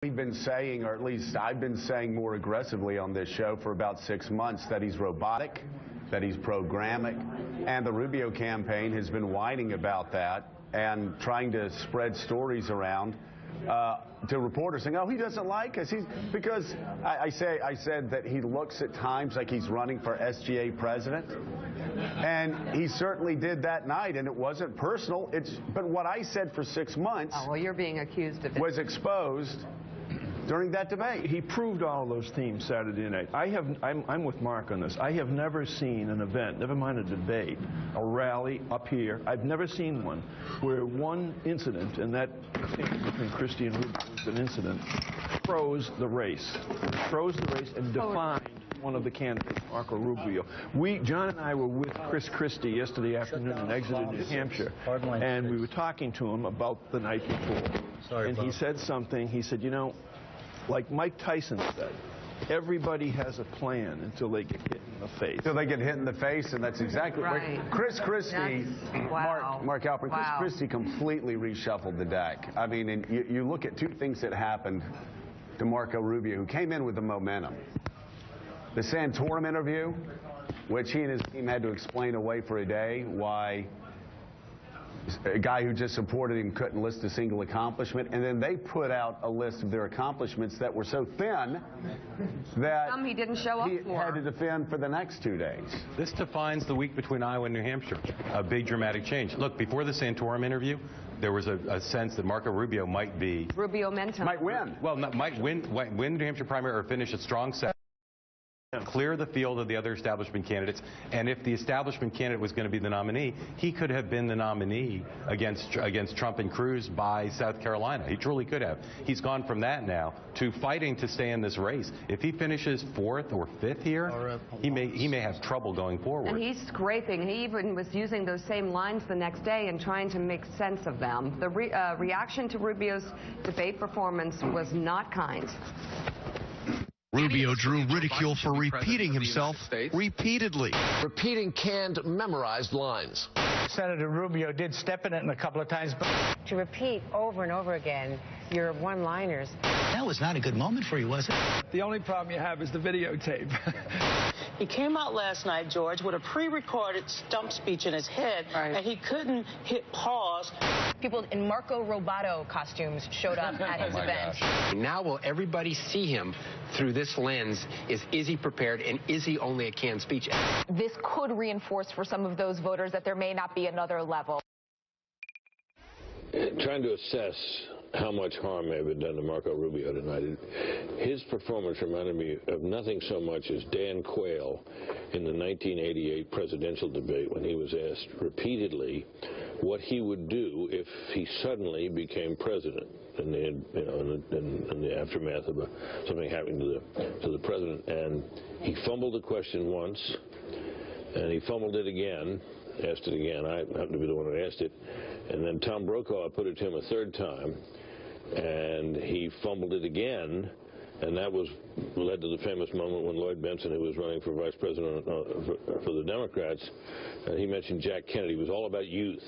We've been saying, or at least I've been saying more aggressively on this show for about 6 months, that he's robotic, that he's programmatic, and the Rubio campaign has been whining about that and trying to spread stories around to reporters saying, oh, he doesn't like us. Because I said that he looks at times like he's running for SGA president. And he certainly did that night, and it wasn't personal. But what I said for 6 months you're being accused of it. Was exposed during that debate. He proved all those themes Saturday night. I'm with Mark on this. I have never seen an event, never mind a debate, a rally up here. I've never seen one where one incident, and that between Christie and Rubio was an incident, froze the race and defined one of the candidates, Marco Rubio. John and I were with Chris Christie yesterday afternoon in Exeter, New Hampshire, and we were talking to him about the night before. And he said something. He said, you know, like Mike Tyson said, everybody has a plan until they get hit in the face. Until they get hit in the face, and that's exactly right. Chris Christie, Wow. Mark Alpert, Wow. Chris Christie completely reshuffled the deck. I mean, and you look at two things that happened to Marco Rubio, who came in with the momentum. The Santorum interview, which he and his team had to explain away for a day why a guy who just supported him couldn't list a single accomplishment, and then they put out a list of their accomplishments that were so thin that some he didn't show up he for. had to defend for the next 2 days. This defines the week between Iowa and New Hampshire. A big dramatic change. Look, before the Santorum interview, there was a sense that Marco Rubio might be... Rubio Mentum. Might win. Well, might win New Hampshire primary or finish a strong set. Clear the field of the other establishment candidates, and if the establishment candidate was going to be the nominee, he could have been the nominee against Trump and Cruz by South Carolina. He truly could have. He's gone from that now to fighting to stay in this race. If he finishes 4th or 5th here, he may have trouble going forward. And he's scraping. He even was using those same lines the next day and trying to make sense of them. The reaction to Rubio's debate performance was not kind. Rubio drew ridicule for repeating himself repeatedly. Repeating canned, memorized lines. Senator Rubio did step in it a couple of times. But to repeat over and over again your one-liners. That was not a good moment for you, was it? the only problem you have is the videotape. He came out last night, George, with a pre-recorded stump speech in his head, and he couldn't hit pause. People in Marco Rubio costumes showed up at his event. Now will everybody see him through this lens? Is he prepared, and is he only a canned speech? This could reinforce for some of those voters that there may not be another level. Trying to assess how much harm may have been done to Marco Rubio tonight. His performance reminded me of nothing so much as Dan Quayle in the 1988 presidential debate, when he was asked repeatedly what he would do if he suddenly became president in the aftermath of something happening to the president. And he fumbled the question once, and he fumbled it again, asked it again. I happened to be the one who asked it. And then Tom Brokaw put it to him a third time, and he fumbled it again, and that led to the famous moment when Lloyd Bentsen, who was running for vice president for the Democrats, he mentioned Jack Kennedy. It was all about youth.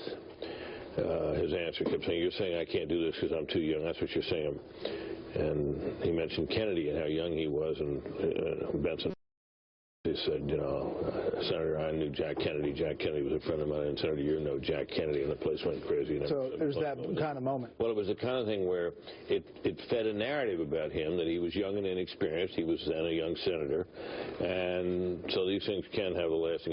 His answer kept saying, "You're saying I can't do this because I'm too young. That's what you're saying." And he mentioned Kennedy and how young he was, and Bentsen. He said, you know, Senator, I knew Jack Kennedy. Jack Kennedy was a friend of mine, and Senator, you know Jack Kennedy, and the place went crazy. So there's that kind of moment. Well, it was the kind of thing where it fed a narrative about him that he was young and inexperienced. He was then a young senator, and so these things can have a lasting